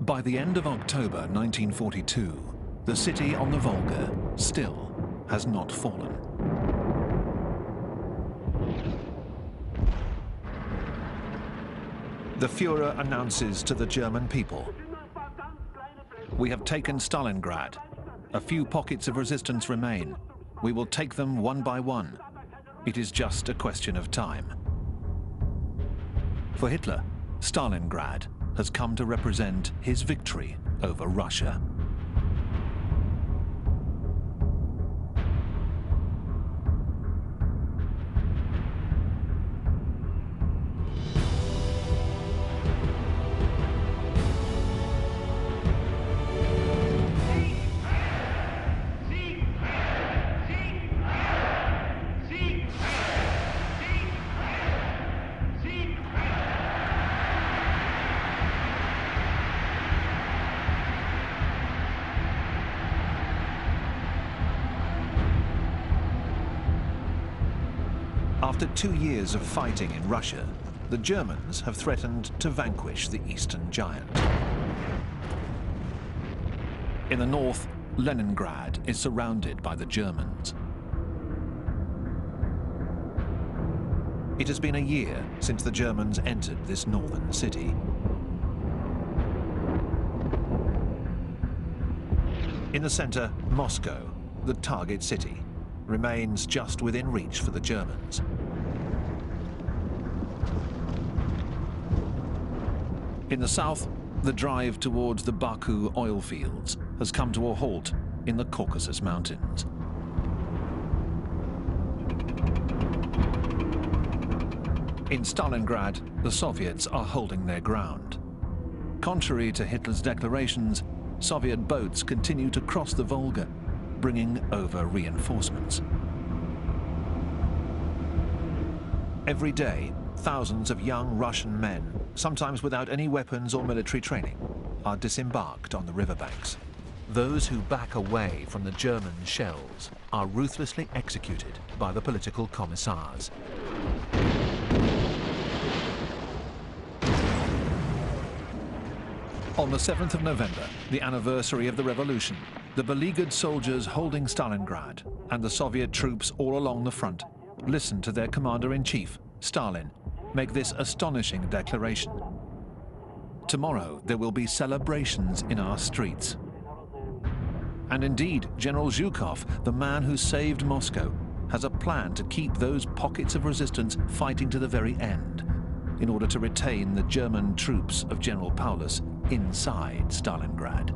By the end of October 1942, the city on the Volga still has not fallen. The Führer announces to the German people, "We have taken Stalingrad. A few pockets of resistance remain. We will take them one by one. It is just a question of time." For Hitler, Stalingrad has come to represent his victory over Russia. After 2 years of fighting in Russia, the Germans have threatened to vanquish the Eastern Giant. In the north, Leningrad is surrounded by the Germans. It has been a year since the Germans entered this northern city. In the center, Moscow, the target city, remains just within reach for the Germans. In the south, the drive towards the Baku oil fields has come to a halt in the Caucasus Mountains. In Stalingrad, the Soviets are holding their ground. Contrary to Hitler's declarations, Soviet boats continue to cross the Volga, bringing over reinforcements. Every day, thousands of young Russian men, sometimes without any weapons or military training, are disembarked on the riverbanks. Those who back away from the German shells are ruthlessly executed by the political commissars. On the 7th of November, the anniversary of the revolution, the beleaguered soldiers holding Stalingrad and the Soviet troops all along the front listen to their commander-in-chief, Stalin, make this astonishing declaration. "Tomorrow there will be celebrations in our streets." And indeed, General Zhukov, the man who saved Moscow, has a plan to keep those pockets of resistance fighting to the very end, in order to retain the German troops of General Paulus inside Stalingrad.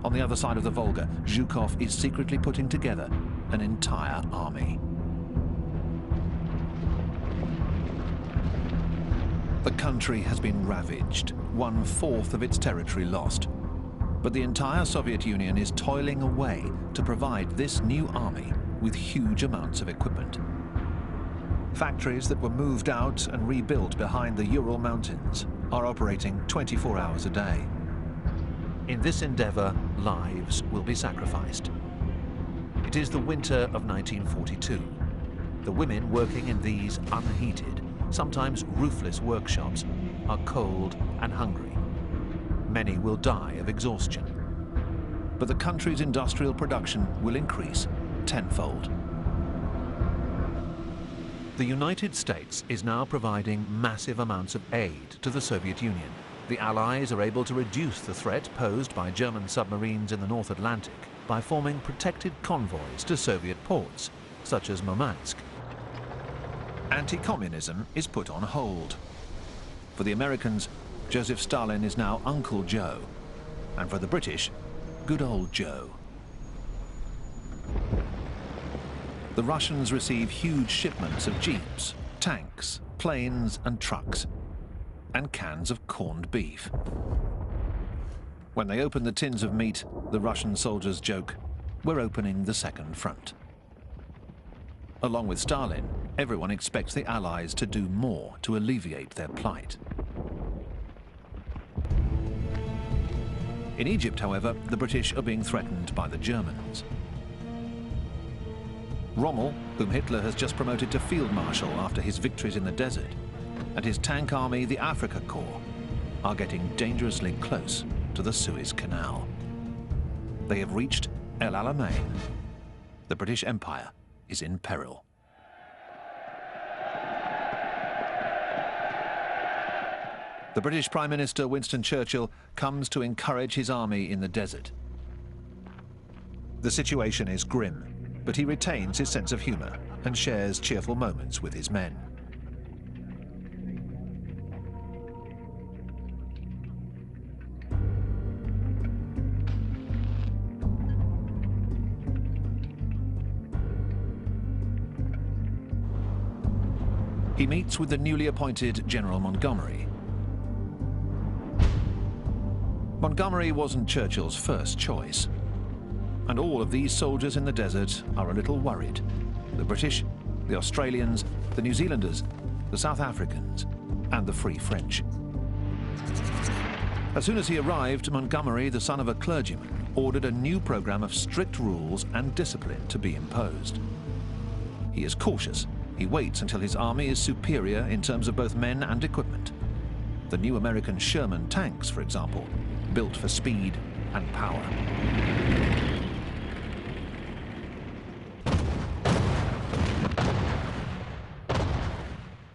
On the other side of the Volga, Zhukov is secretly putting together an entire army. The country has been ravaged, 1/4 of its territory lost. But the entire Soviet Union is toiling away to provide this new army with huge amounts of equipment. Factories that were moved out and rebuilt behind the Ural Mountains are operating 24 hours a day. In this endeavor, lives will be sacrificed. It is the winter of 1942. The women working in these unheated, sometimes roofless workshops are cold and hungry. Many will die of exhaustion. But the country's industrial production will increase tenfold. The United States is now providing massive amounts of aid to the Soviet Union. The Allies are able to reduce the threat posed by German submarines in the North Atlantic by forming protected convoys to Soviet ports, such as Murmansk. Anti-communism is put on hold. For the Americans, Joseph Stalin is now Uncle Joe, and for the British, good old Joe. The Russians receive huge shipments of jeeps, tanks, planes and trucks, and cans of corned beef. When they open the tins of meat, the Russian soldiers joke, "We're opening the second front." Along with Stalin, everyone expects the Allies to do more to alleviate their plight. In Egypt, however, the British are being threatened by the Germans. Rommel, whom Hitler has just promoted to Field Marshal after his victories in the desert, and his tank army, the Afrika Korps, are getting dangerously close to the Suez Canal. They have reached El Alamein. The British Empire is in peril. The British Prime Minister Winston Churchill comes to encourage his army in the desert. The situation is grim, but he retains his sense of humour and shares cheerful moments with his men. He meets with the newly appointed General Montgomery. Montgomery wasn't Churchill's first choice. And all of these soldiers in the desert are a little worried. The British, the Australians, the New Zealanders, the South Africans, and the Free French. As soon as he arrived, Montgomery, the son of a clergyman, ordered a new program of strict rules and discipline to be imposed. He is cautious. He waits until his army is superior in terms of both men and equipment. The new American Sherman tanks, for example, built for speed and power.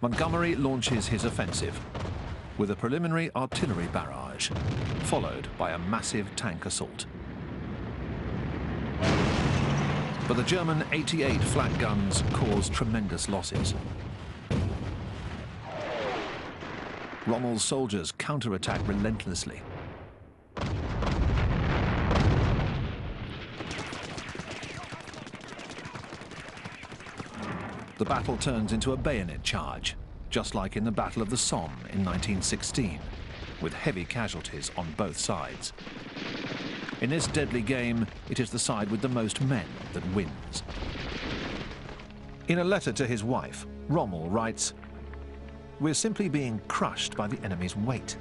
Montgomery launches his offensive with a preliminary artillery barrage, followed by a massive tank assault. But the German 88 flak guns caused tremendous losses. Rommel's soldiers counterattack relentlessly. The battle turns into a bayonet charge, just like in the Battle of the Somme in 1916, with heavy casualties on both sides. In this deadly game, it is the side with the most men that wins. In a letter to his wife, Rommel writes, "We're simply being crushed by the enemy's weight."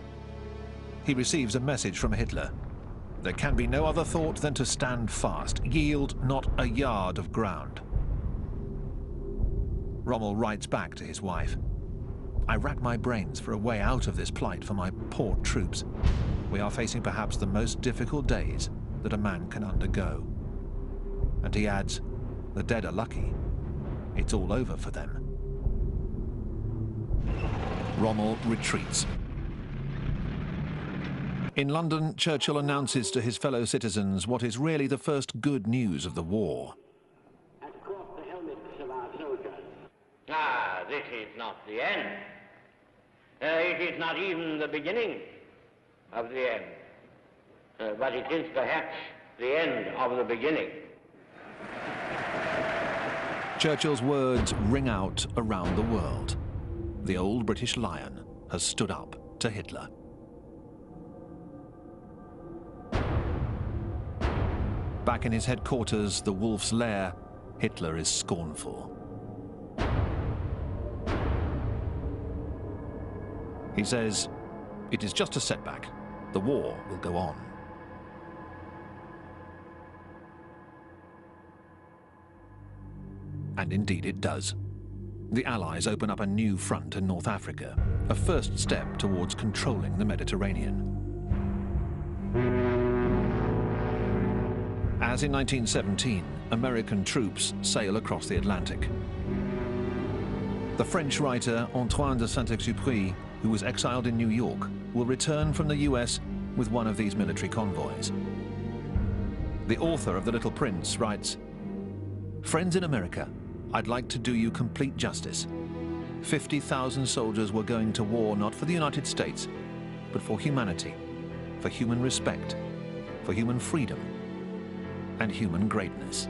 He receives a message from Hitler. There can be no other thought than to stand fast, yield not a yard of ground. Rommel writes back to his wife, "I rack my brains for a way out of this plight for my poor troops. We are facing perhaps the most difficult days that a man can undergo." And he adds, "The dead are lucky. It's all over for them." Rommel retreats. In London, Churchill announces to his fellow citizens what is really the first good news of the war. This is not the end. It is not even the beginning of the end. But it is perhaps the end of the beginning. Churchill's words ring out around the world. The old British lion has stood up to Hitler. Back in his headquarters, the Wolf's Lair, Hitler is scornful. He says, "It is just a setback. The war will go on." And indeed it does. The Allies open up a new front in North Africa, a first step towards controlling the Mediterranean. As in 1917, American troops sail across the Atlantic. The French writer Antoine de Saint-Exupéry, who was exiled in New York, will return from the US with one of these military convoys. The author of The Little Prince writes, "Friends in America, I'd like to do you complete justice. 50,000 soldiers were going to war not for the United States, but for humanity, for human respect, for human freedom, and human greatness."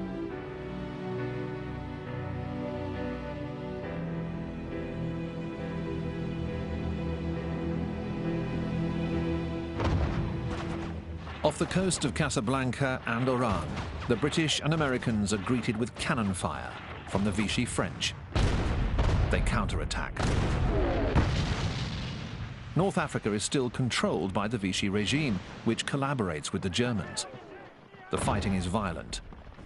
Off the coast of Casablanca and Oran, the British and Americans are greeted with cannon fire from the Vichy French. They counterattack. North Africa is still controlled by the Vichy regime, which collaborates with the Germans. The fighting is violent,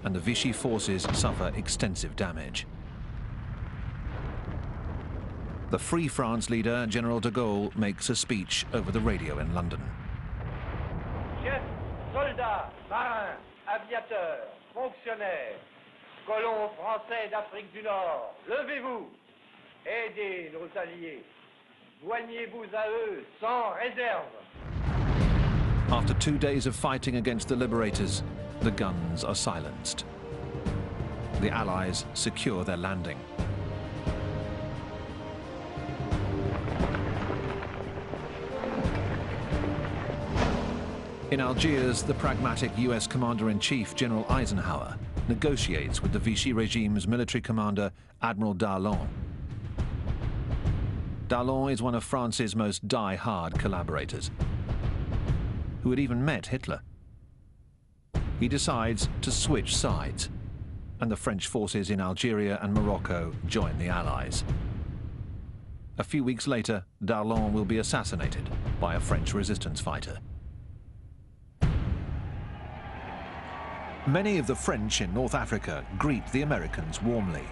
and the Vichy forces suffer extensive damage. The Free France leader, General de Gaulle, makes a speech over the radio in London. Chefs, soldats, marins, aviateurs, fonctionnaires, colons français d'Afrique du Nord, levez-vous, aidez nos alliés, joignez-vous à eux sans réserve. After 2 days of fighting against the liberators, the guns are silenced. The Allies secure their landing. In Algiers, the pragmatic US Commander-in-Chief, General Eisenhower, negotiates with the Vichy regime's military commander, Admiral Darlan. Darlan is one of France's most die-hard collaborators, who had even met Hitler. He decides to switch sides, and the French forces in Algeria and Morocco join the Allies. A few weeks later, Darlan will be assassinated by a French resistance fighter. Many of the French in North Africa greet the Americans warmly.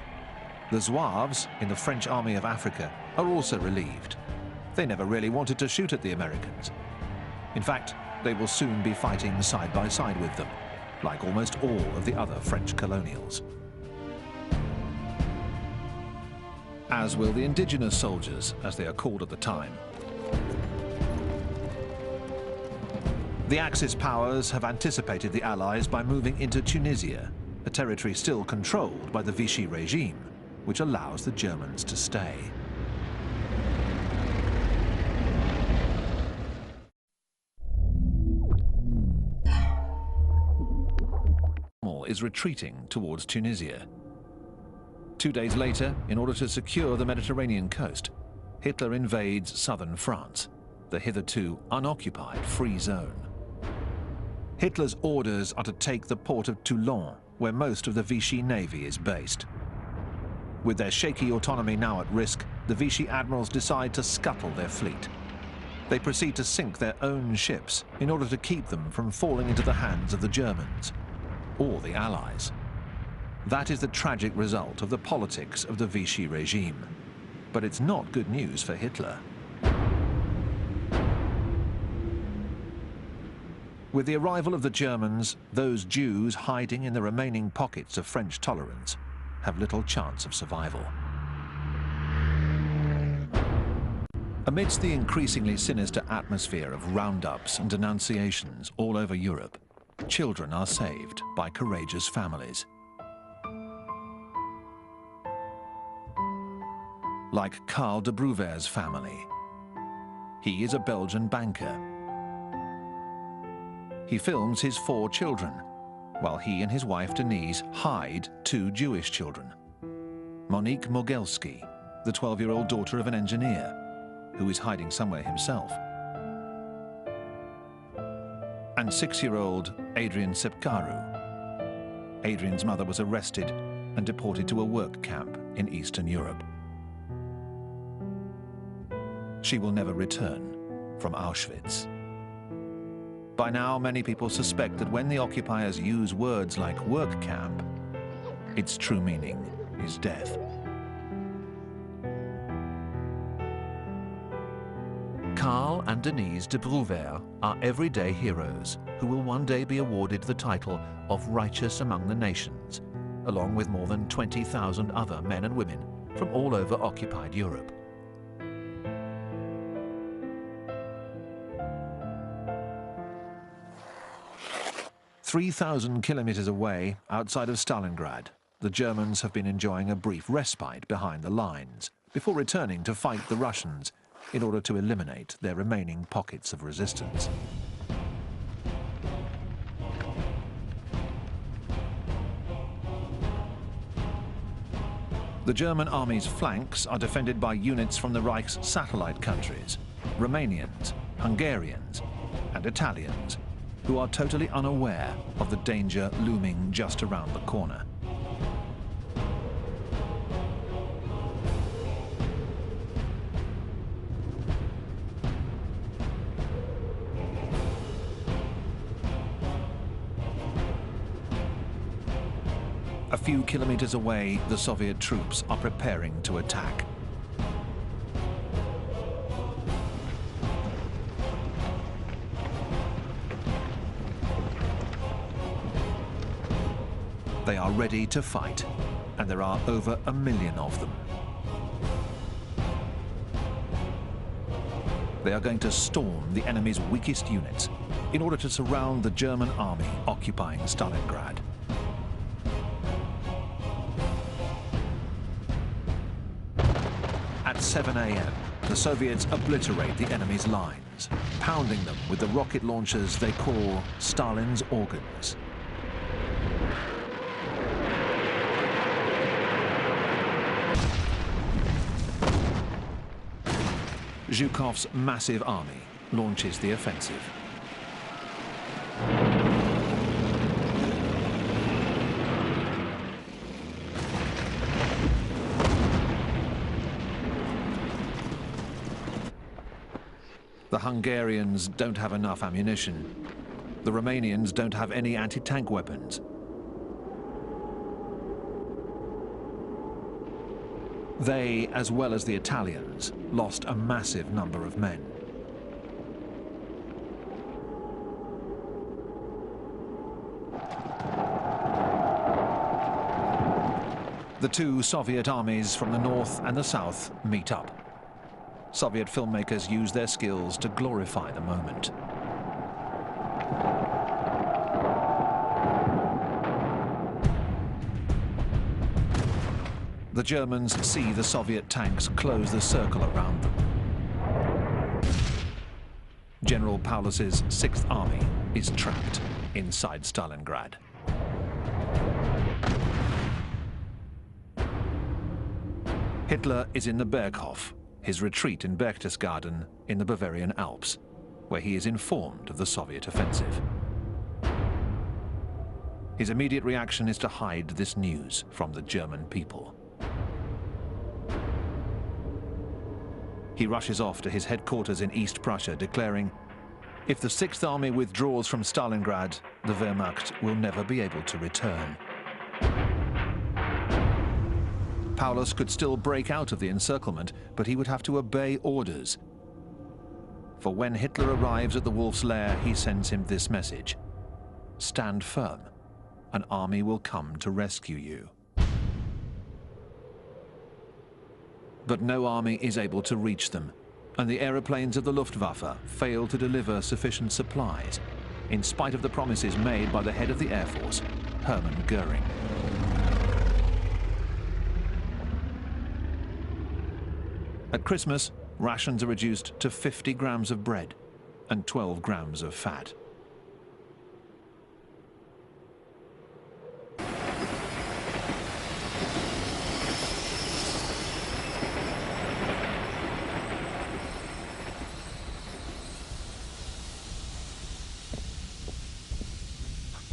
The Zouaves in the French Army of Africa are also relieved. They never really wanted to shoot at the Americans. In fact, they will soon be fighting side by side with them, like almost all of the other French colonials. As will the indigenous soldiers, as they are called at the time. The Axis powers have anticipated the Allies by moving into Tunisia, a territory still controlled by the Vichy regime, which allows the Germans to stay. Is retreating towards Tunisia. 2 days later, in order to secure the Mediterranean coast, Hitler invades southern France, the hitherto unoccupied free zone. Hitler's orders are to take the port of Toulon, where most of the Vichy navy is based. With their shaky autonomy now at risk, the Vichy admirals decide to scuttle their fleet. They proceed to sink their own ships in order to keep them from falling into the hands of the Germans or the Allies. That is the tragic result of the politics of the Vichy regime. But it's not good news for Hitler. With the arrival of the Germans, those Jews hiding in the remaining pockets of French tolerance have little chance of survival. Amidst the increasingly sinister atmosphere of roundups and denunciations all over Europe, children are saved by courageous families. Like Karl de Brouwer's family. He is a Belgian banker. He films his 4 children, while he and his wife Denise hide 2 Jewish children. Monique Mogelski, the 12-year-old daughter of an engineer, who is hiding somewhere himself. And 6-year-old Adrian Sepkaru. Adrian's mother was arrested and deported to a work camp in Eastern Europe. She will never return from Auschwitz. By now, many people suspect that when the occupiers use words like work camp, its true meaning is death. Karl and Denise de Brouwer are everyday heroes who will one day be awarded the title of Righteous Among the Nations, along with more than 20,000 other men and women from all over occupied Europe. "3,000 kilometers away, outside of Stalingrad, the Germans have been enjoying a brief respite behind the lines before returning to fight the Russians in order to eliminate their remaining pockets of resistance. The German army's flanks are defended by units from the Reich's satellite countries, Romanians, Hungarians, and Italians, who are totally unaware of the danger looming just around the corner. A few kilometers away, the Soviet troops are preparing to attack. They are ready to fight, and there are over 1 million of them. They are going to storm the enemy's weakest units in order to surround the German army occupying Stalingrad. At 7 a.m., the Soviets obliterate the enemy's lines, pounding them with the rocket launchers they call Stalin's organs. Zhukov's massive army launches the offensive. The Hungarians don't have enough ammunition. The Romanians don't have any anti-tank weapons. They, as well as the Italians, lost a massive number of men. The two Soviet armies from the north and the south meet up. Soviet filmmakers use their skills to glorify the moment. The Germans see the Soviet tanks close the circle around them. General Paulus's 6th Army is trapped inside Stalingrad. Hitler is in the Berghof, his retreat in Berchtesgaden in the Bavarian Alps, where he is informed of the Soviet offensive. His immediate reaction is to hide this news from the German people. He rushes off to his headquarters in East Prussia, declaring, "If the 6th Army withdraws from Stalingrad, the Wehrmacht will never be able to return." Paulus could still break out of the encirclement, but he would have to obey orders. For when Hitler arrives at the Wolf's Lair, he sends him this message: "Stand firm. An army will come to rescue you." But no army is able to reach them, and the aeroplanes of the Luftwaffe fail to deliver sufficient supplies, in spite of the promises made by the head of the Air Force, Hermann Goering. At Christmas, rations are reduced to 50 grams of bread and 12 grams of fat.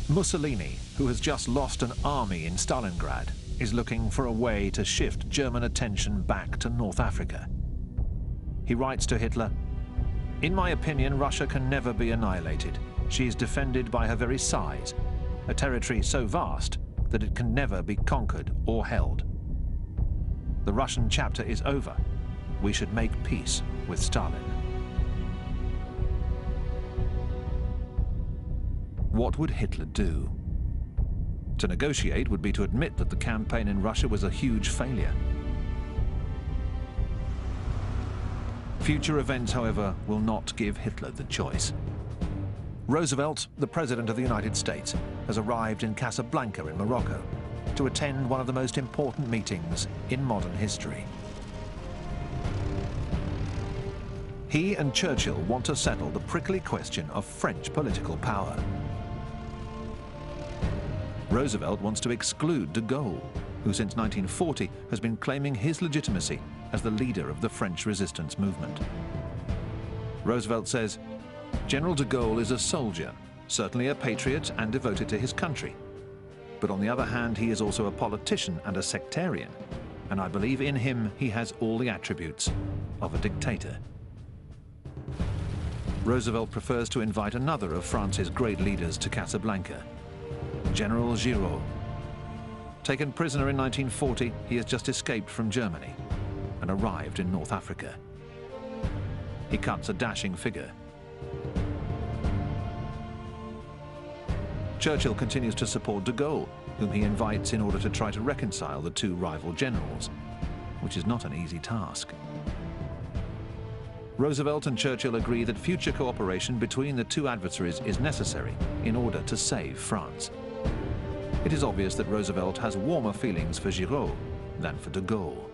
Mussolini, who has just lost an army in Stalingrad, is looking for a way to shift German attention back to North Africa. He writes to Hitler, "In my opinion, Russia can never be annihilated. She is defended by her very size, a territory so vast that it can never be conquered or held. The Russian chapter is over. We should make peace with Stalin." What would Hitler do? To negotiate would be to admit that the campaign in Russia was a huge failure. Future events, however, will not give Hitler the choice. Roosevelt, the President of the United States, has arrived in Casablanca in Morocco to attend one of the most important meetings in modern history. He and Churchill want to settle the prickly question of French political power. Roosevelt wants to exclude de Gaulle, who since 1940 has been claiming his legitimacy as the leader of the French resistance movement. Roosevelt says, "General de Gaulle is a soldier, certainly a patriot and devoted to his country. But on the other hand, he is also a politician and a sectarian, and I believe in him he has all the attributes of a dictator." Roosevelt prefers to invite another of France's great leaders to Casablanca, General Giraud. Taken prisoner in 1940, he has just escaped from Germany and arrived in North Africa. He cuts a dashing figure. Churchill continues to support de Gaulle, whom he invites in order to try to reconcile the two rival generals, which is not an easy task. Roosevelt and Churchill agree that future cooperation between the two adversaries is necessary in order to save France. It is obvious that Roosevelt has warmer feelings for Giraud than for de Gaulle.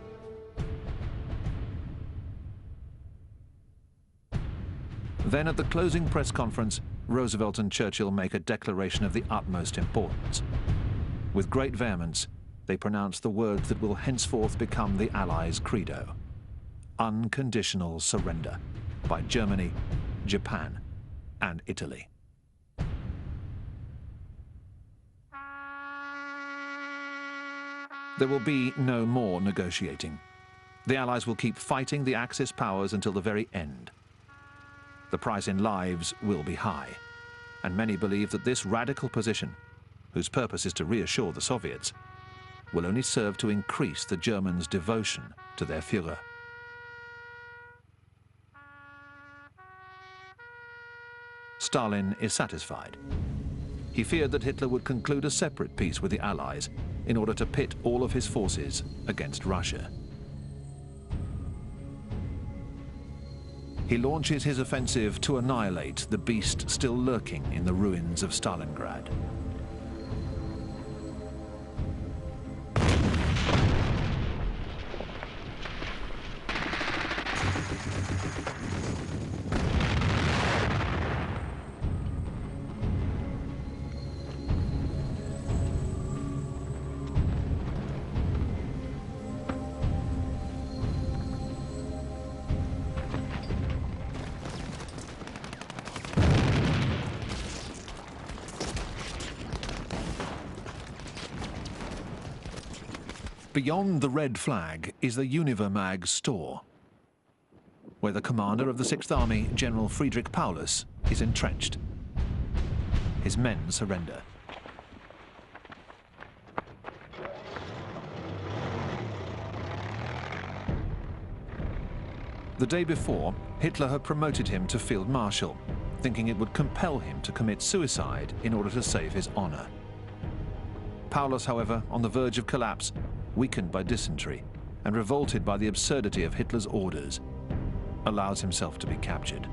Then at the closing press conference, Roosevelt and Churchill make a declaration of the utmost importance. With great vehemence, they pronounce the words that will henceforth become the Allies' credo: unconditional surrender by Germany, Japan, and Italy. There will be no more negotiating. The Allies will keep fighting the Axis powers until the very end. The price in lives will be high, and many believe that this radical position, whose purpose is to reassure the Soviets, will only serve to increase the Germans' devotion to their Führer. Stalin is satisfied. He feared that Hitler would conclude a separate peace with the Allies in order to pit all of his forces against Russia. He launches his offensive to annihilate the beast still lurking in the ruins of Stalingrad. Beyond the red flag is the Univermag store, where the commander of the Sixth Army, General Friedrich Paulus, is entrenched. His men surrender. The day before, Hitler had promoted him to Field Marshal, thinking it would compel him to commit suicide in order to save his honor. Paulus, however, on the verge of collapse, weakened by dysentery and revolted by the absurdity of Hitler's orders, allows himself to be captured.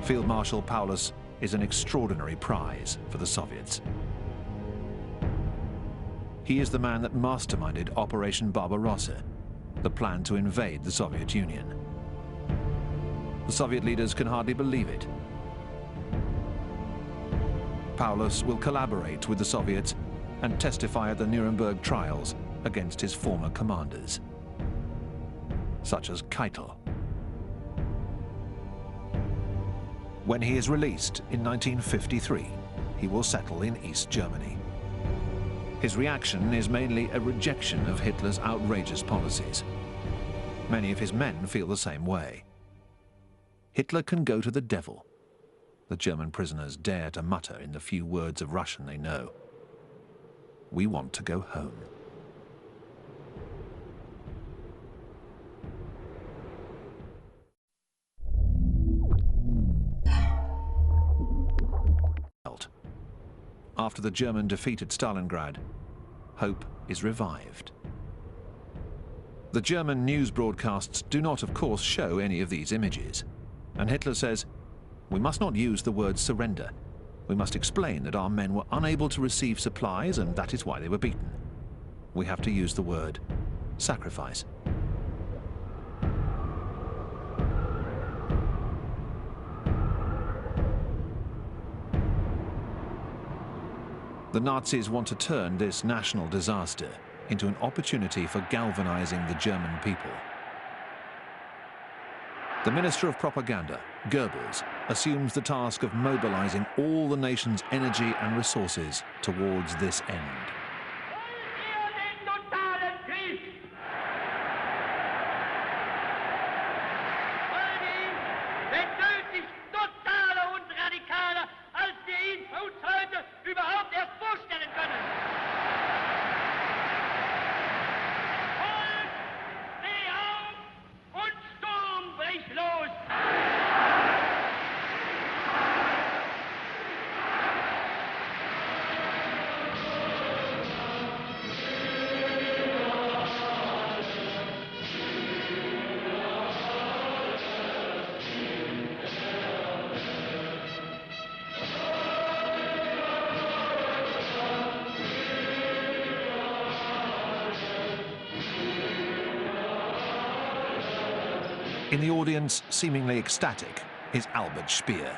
Field Marshal Paulus is an extraordinary prize for the Soviets. He is the man that masterminded Operation Barbarossa, the plan to invade the Soviet Union. The Soviet leaders can hardly believe it. Paulus will collaborate with the Soviets and testify at the Nuremberg trials against his former commanders, such as Keitel. When he is released in 1953, he will settle in East Germany. His reaction is mainly a rejection of Hitler's outrageous policies. Many of his men feel the same way. Hitler can go to the devil, the German prisoners dare to mutter in the few words of Russian they know. We want to go home. After the German defeat at Stalingrad, hope is revived. The German news broadcasts do not, of course, show any of these images. And Hitler says, "We must not use the word surrender. We must explain that our men were unable to receive supplies and that is why they were beaten. We have to use the word sacrifice." The Nazis want to turn this national disaster into an opportunity for galvanizing the German people. The Minister of Propaganda, Goebbels, assumes the task of mobilizing all the nation's energy and resources towards this end. In the audience, seemingly ecstatic, is Albert Speer.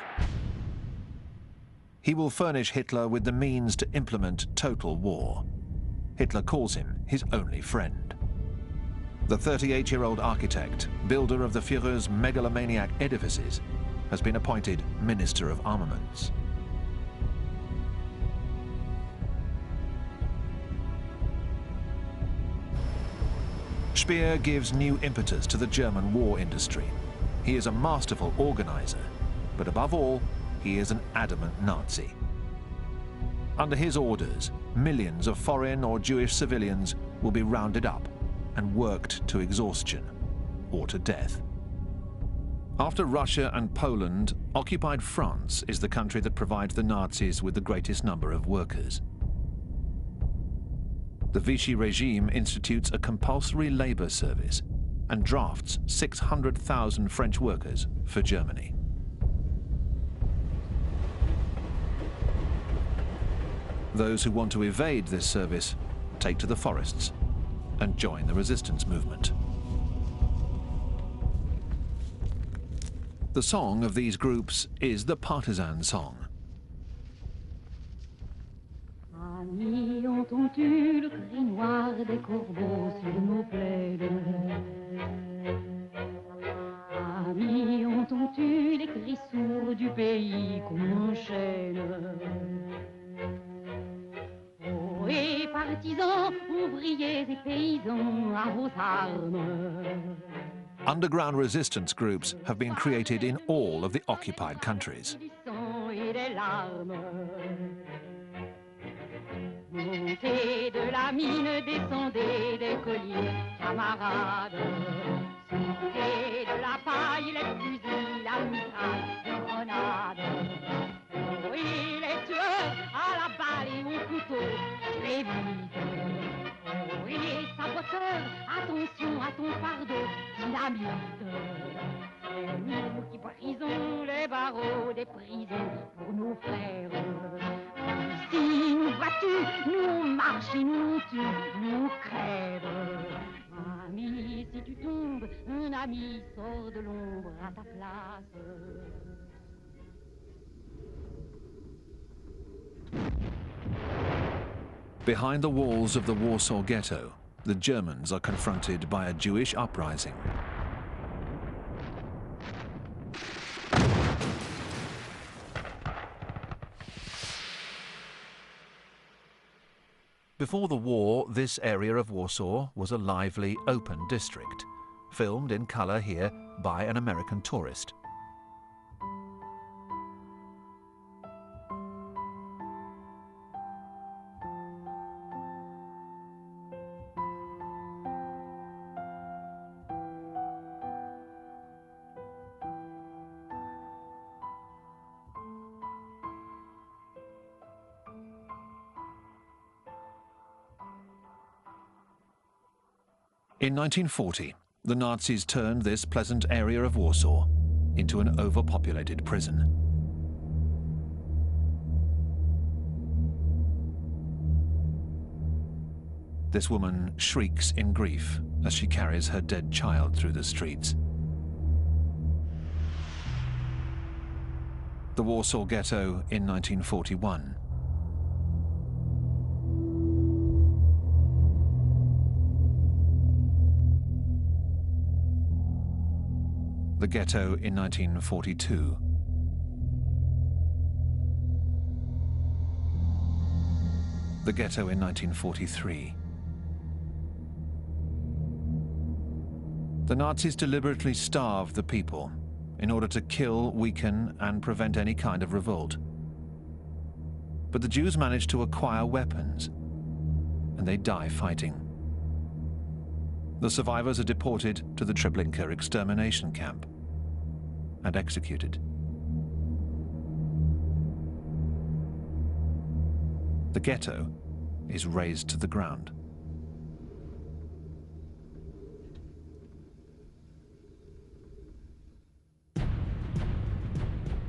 He will furnish Hitler with the means to implement total war. Hitler calls him his only friend. The 38-year-old architect, builder of the Führer's megalomaniac edifices, has been appointed Minister of Armaments. Speer gives new impetus to the German war industry. He is a masterful organizer, but above all, he is an adamant Nazi. Under his orders, millions of foreign or Jewish civilians will be rounded up and worked to exhaustion or to death. After Russia and Poland, occupied France is the country that provides the Nazis with the greatest number of workers. The Vichy regime institutes a compulsory labor service and drafts 600,000 French workers for Germany. Those who want to evade this service take to the forests and join the resistance movement. The song of these groups is the partisan song. Amis, entends-tu le cri noir des corbeaux sur nos plaines? Amis, entends-tu les cris sourds du pays qu'on enchaîne? Oh, et partisans, ouvriers et paysans, à vos armes. Underground resistance groups have been created in all of the occupied countries. Montez de la mine, descendez des collines, camarades. Sortez de la paille, les fusils, la mitraille, les grenades. Oui, les tueurs à la balle et au couteau, très vite. Oui, saboteurs, attention à ton fardeau, dynamite. C'est nous qui brisons les barreaux des prisons pour nos frères. Si nous battus, nous marchons, nous tuons, nous crèvent. Ami, si tu tombes, un ami sort de l'ombre à ta place. Behind the walls of the Warsaw Ghetto, the Germans are confronted by a Jewish uprising. Before the war, this area of Warsaw was a lively, open district, filmed in color here by an American tourist. In 1940, the Nazis turned this pleasant area of Warsaw into an overpopulated prison. This woman shrieks in grief as she carries her dead child through the streets. The Warsaw Ghetto in 1941. The ghetto in 1942. The ghetto in 1943. The Nazis deliberately starved the people in order to kill, weaken, and prevent any kind of revolt. But the Jews managed to acquire weapons, and they die fighting. The survivors are deported to the Treblinka extermination camp and executed. The ghetto is razed to the ground.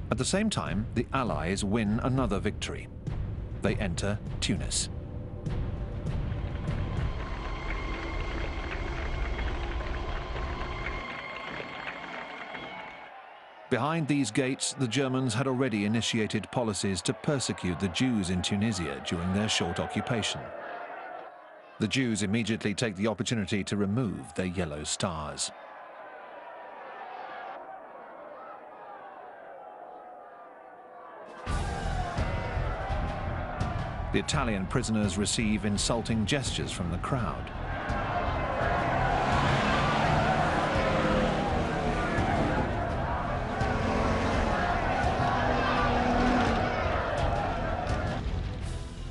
At the same time, the Allies win another victory. They enter Tunis. Behind these gates, the Germans had already initiated policies to persecute the Jews in Tunisia during their short occupation. The Jews immediately take the opportunity to remove their yellow stars. The Italian prisoners receive insulting gestures from the crowd.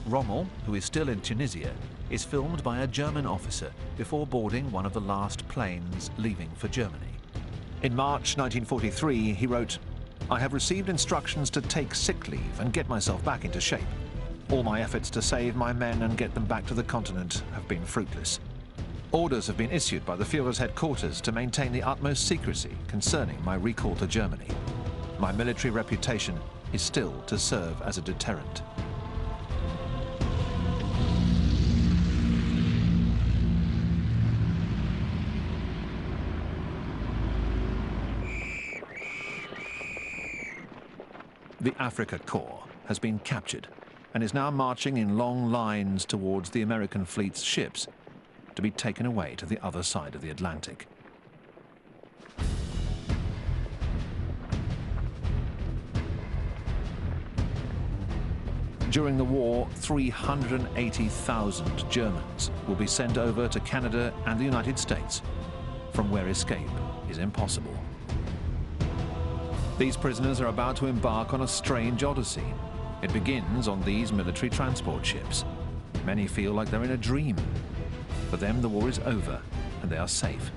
Rommel, who is still in Tunisia, is filmed by a German officer before boarding one of the last planes leaving for Germany. In March 1943, he wrote, "I have received instructions to take sick leave and get myself back into shape. All my efforts to save my men and get them back to the continent have been fruitless. Orders have been issued by the Führer's headquarters to maintain the utmost secrecy concerning my recall to Germany. My military reputation is still to serve as a deterrent." The Afrika Korps has been captured and is now marching in long lines towards the American fleet's ships to be taken away to the other side of the Atlantic. During the war, 380,000 Germans will be sent over to Canada and the United States, from where escape is impossible. These prisoners are about to embark on a strange odyssey. It begins on these military transport ships. Many feel like they're in a dream. For them, the war is over and they are safe.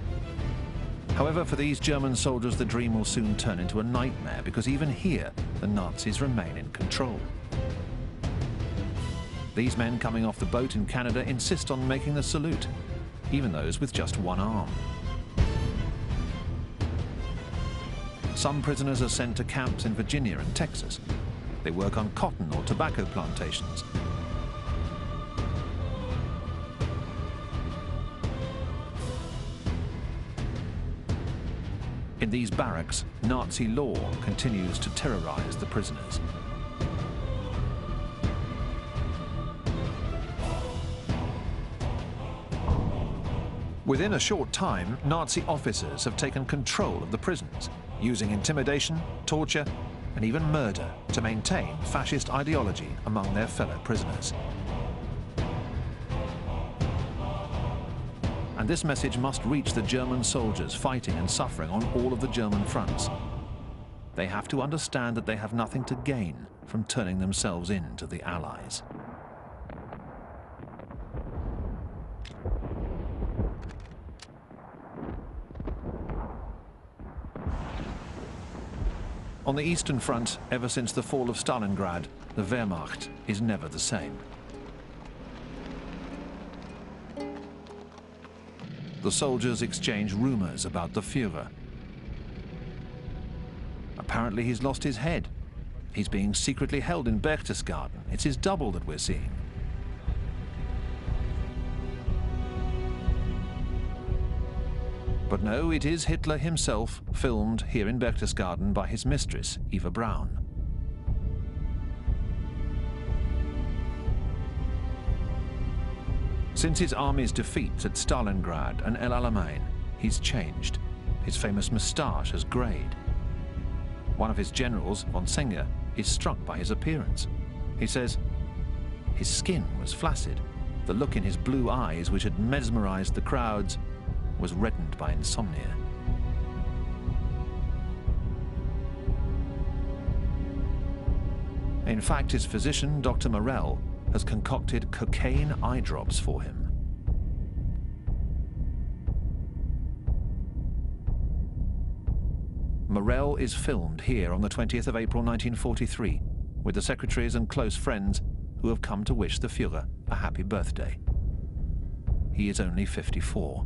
However, for these German soldiers, the dream will soon turn into a nightmare, because even here, the Nazis remain in control. These men coming off the boat in Canada insist on making the salute, even those with just one arm. Some prisoners are sent to camps in Virginia and Texas. They work on cotton or tobacco plantations. In these barracks, Nazi law continues to terrorize the prisoners. Within a short time, Nazi officers have taken control of the prisons, using intimidation, torture, and even murder to maintain fascist ideology among their fellow prisoners. And this message must reach the German soldiers fighting and suffering on all of the German fronts. They have to understand that they have nothing to gain from turning themselves in to the Allies. On the Eastern Front, ever since the fall of Stalingrad, the Wehrmacht is never the same. The soldiers exchange rumors about the Führer. Apparently he's lost his head. He's being secretly held in Berchtesgaden. It's his double that we're seeing. But no, it is Hitler himself, filmed here in Berchtesgaden by his mistress, Eva Braun. Since his army's defeats at Stalingrad and El Alamein, he's changed. His famous moustache has grayed. One of his generals, von Senger, is struck by his appearance. He says his skin was flaccid. The look in his blue eyes, which had mesmerized the crowds, was reddened by insomnia. In fact, his physician, Dr. Morell, has concocted cocaine eye drops for him. Morell is filmed here on the 20th of April 1943 with the secretaries and close friends who have come to wish the Führer a happy birthday. He is only 54.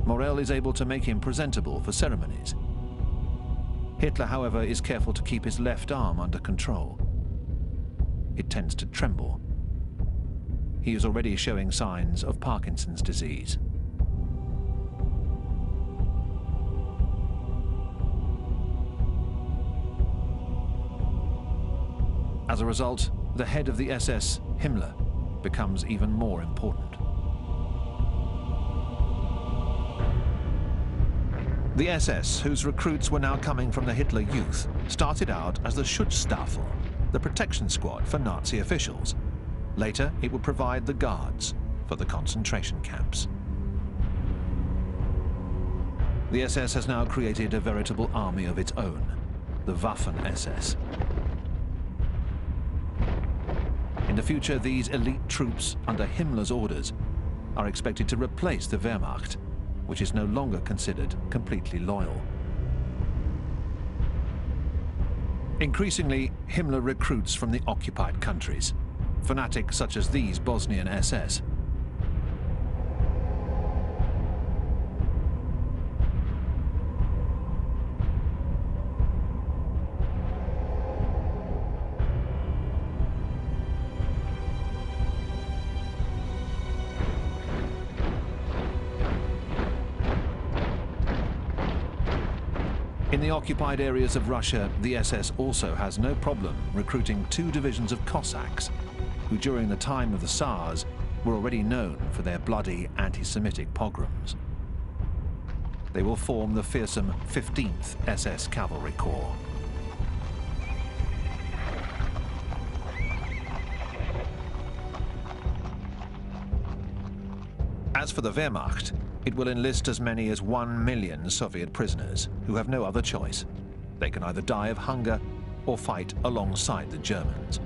Morell is able to make him presentable for ceremonies. Hitler, however, is careful to keep his left arm under control. It tends to tremble. He is already showing signs of Parkinson's disease. As a result, the head of the SS, Himmler, becomes even more important. The SS, whose recruits were now coming from the Hitler Youth, started out as the Schutzstaffel, the protection squad for Nazi officials. Later, it would provide the guards for the concentration camps. The SS has now created a veritable army of its own, the Waffen-SS. In the future, these elite troops, under Himmler's orders, are expected to replace the Wehrmacht, which is no longer considered completely loyal. Increasingly, Himmler recruits from the occupied countries, fanatics such as these Bosnian SS. In the occupied areas of Russia, the SS also has no problem recruiting 2 divisions of Cossacks, who during the time of the Tsars were already known for their bloody anti-Semitic pogroms. They will form the fearsome 15th SS Cavalry Corps. As for the Wehrmacht, it will enlist as many as 1 million Soviet prisoners who have no other choice. They can either die of hunger or fight alongside the Germans.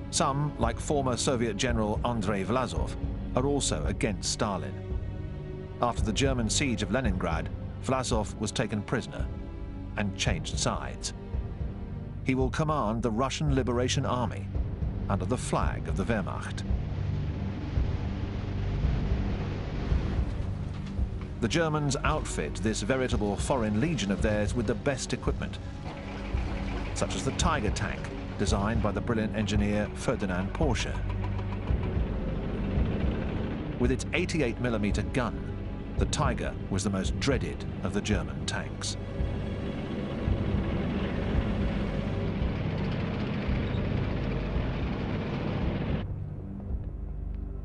Some, like former Soviet General Andrei Vlasov, are also against Stalin. After the German siege of Leningrad, Vlasov was taken prisoner and changed sides. He will command the Russian Liberation Army under the flag of the Wehrmacht. The Germans outfit this veritable foreign legion of theirs with the best equipment, such as the Tiger tank, designed by the brilliant engineer Ferdinand Porsche. With its 88mm gun, the Tiger was the most dreaded of the German tanks.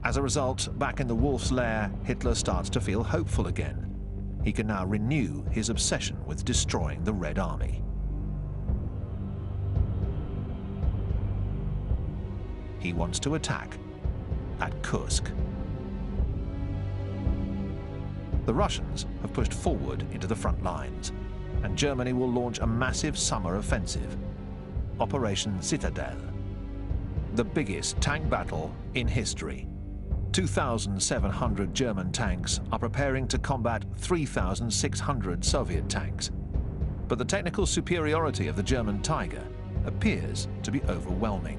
As a result, back in the wolf's lair, Hitler starts to feel hopeful again. He can now renew his obsession with destroying the Red Army. He wants to attack at Kursk. The Russians have pushed forward into the front lines, and Germany will launch a massive summer offensive, Operation Citadel, the biggest tank battle in history. 2,700 German tanks are preparing to combat 3,600 Soviet tanks. But the technical superiority of the German Tiger appears to be overwhelming.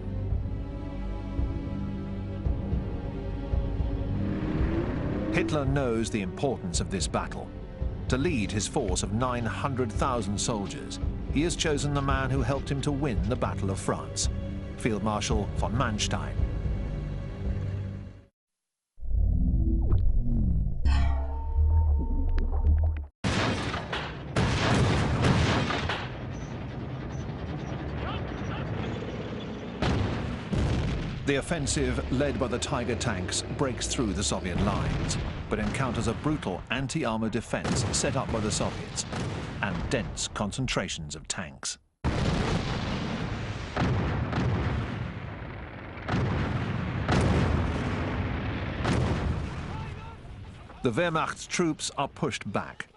Hitler knows the importance of this battle. To lead his force of 900,000 soldiers, he has chosen the man who helped him to win the Battle of France, Field Marshal von Manstein. The offensive, led by the Tiger tanks, breaks through the Soviet lines, but encounters a brutal anti-armor defense set up by the Soviets and dense concentrations of tanks. The Wehrmacht's troops are pushed back.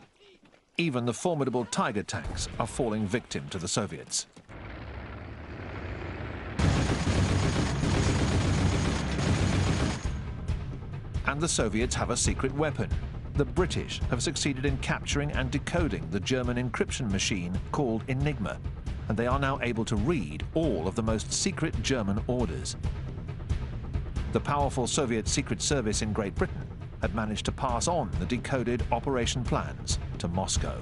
Even the formidable Tiger tanks are falling victim to the Soviets. And the Soviets have a secret weapon. The British have succeeded in capturing and decoding the German encryption machine called Enigma, and they are now able to read all of the most secret German orders. The powerful Soviet Secret Service in Great Britain had managed to pass on the decoded operation plans to Moscow.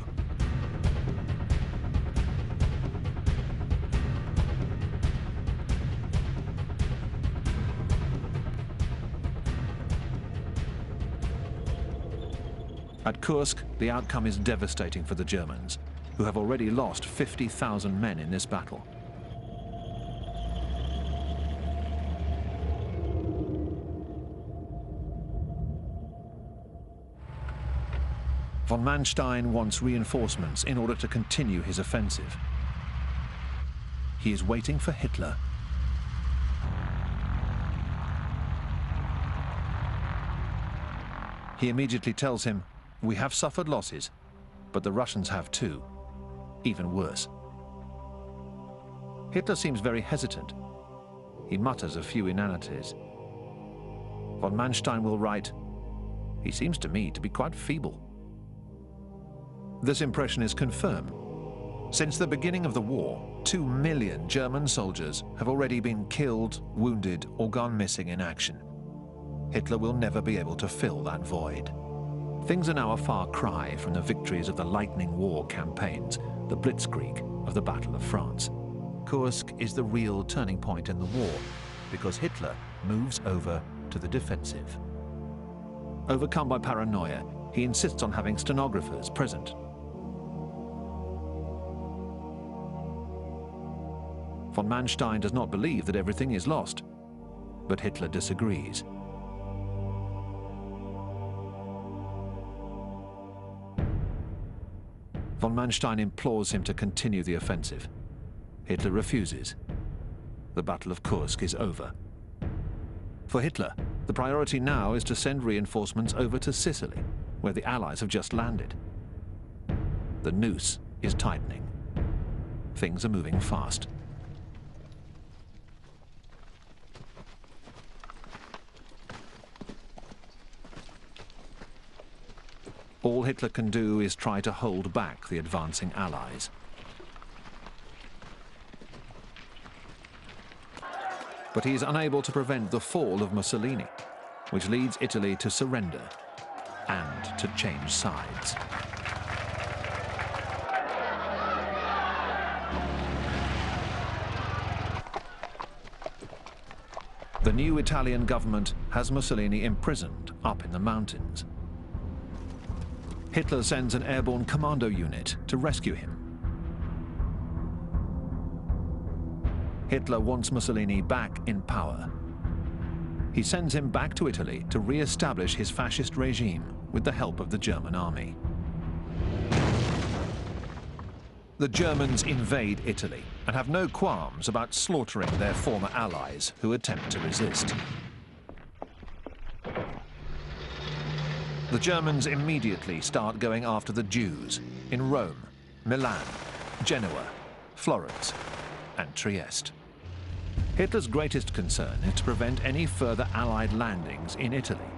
At Kursk, the outcome is devastating for the Germans, who have already lost 50,000 men in this battle. Von Manstein wants reinforcements in order to continue his offensive. He is waiting for Hitler. He immediately tells him, "We have suffered losses, but the Russians have too, even worse." Hitler seems very hesitant. He mutters a few inanities. Von Manstein will write, "He seems to me to be quite feeble." This impression is confirmed. Since the beginning of the war, 2 million German soldiers have already been killed, wounded, or gone missing in action. Hitler will never be able to fill that void. Things are now a far cry from the victories of the Lightning War campaigns, the Blitzkrieg of the Battle of France. Kursk is the real turning point in the war, because Hitler moves over to the defensive. Overcome by paranoia, he insists on having stenographers present. Von Manstein does not believe that everything is lost, but Hitler disagrees. Von Manstein implores him to continue the offensive. Hitler refuses. The Battle of Kursk is over. For Hitler, the priority now is to send reinforcements over to Sicily, where the Allies have just landed. The noose is tightening. Things are moving fast. All Hitler can do is try to hold back the advancing Allies. But he is unable to prevent the fall of Mussolini, which leads Italy to surrender and to change sides. The new Italian government has Mussolini imprisoned up in the mountains. Hitler sends an airborne commando unit to rescue him. Hitler wants Mussolini back in power. He sends him back to Italy to re-establish his fascist regime with the help of the German army. The Germans invade Italy and have no qualms about slaughtering their former allies who attempt to resist. The Germans immediately start going after the Jews in Rome, Milan, Genoa, Florence, and Trieste. Hitler's greatest concern is to prevent any further Allied landings in Italy,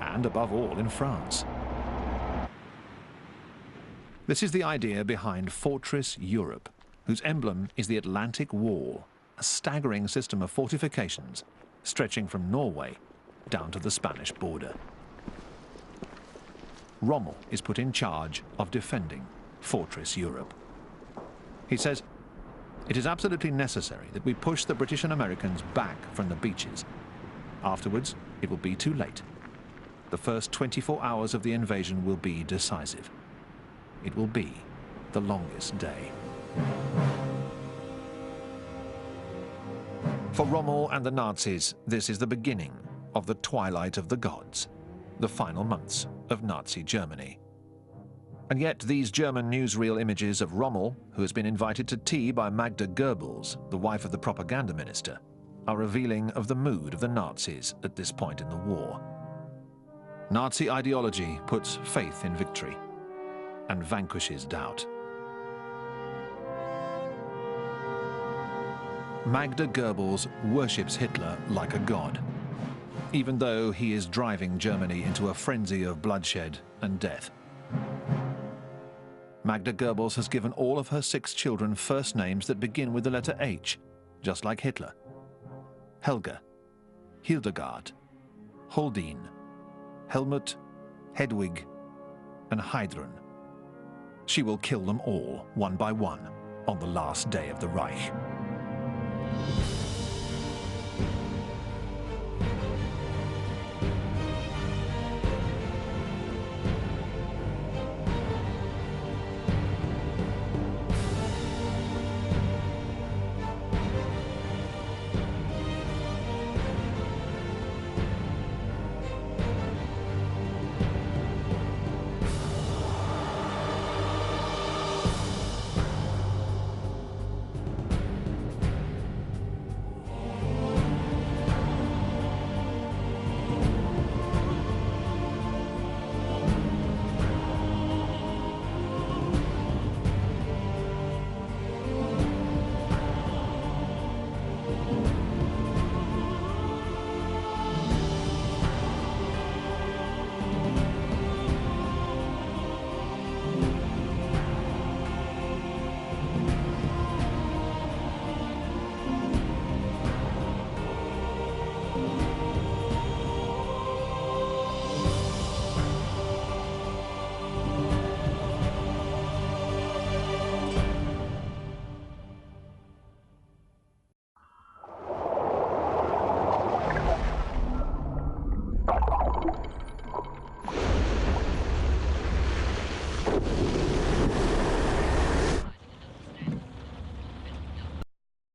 and above all in France. This is the idea behind Fortress Europe, whose emblem is the Atlantic Wall, a staggering system of fortifications stretching from Norway down to the Spanish border. Rommel is put in charge of defending Fortress Europe. He says, "It is absolutely necessary that we push the British and Americans back from the beaches. Afterwards, it will be too late. The first 24 hours of the invasion will be decisive. It will be the longest day." For Rommel and the Nazis, this is the beginning of the twilight of the gods, the final months of Nazi Germany. And yet these German newsreel images of Rommel, who has been invited to tea by Magda Goebbels, the wife of the propaganda minister, are revealing of the mood of the Nazis at this point in the war. Nazi ideology puts faith in victory and vanquishes doubt. Magda Goebbels worships Hitler like a god, even though he is driving Germany into a frenzy of bloodshed and death. Magda Goebbels has given all of her 6 children first names that begin with the letter H, just like Hitler. Helga, Hildegard, Holdine, Helmut, Hedwig, and Heidrun. She will kill them all, one by one, on the last day of the Reich.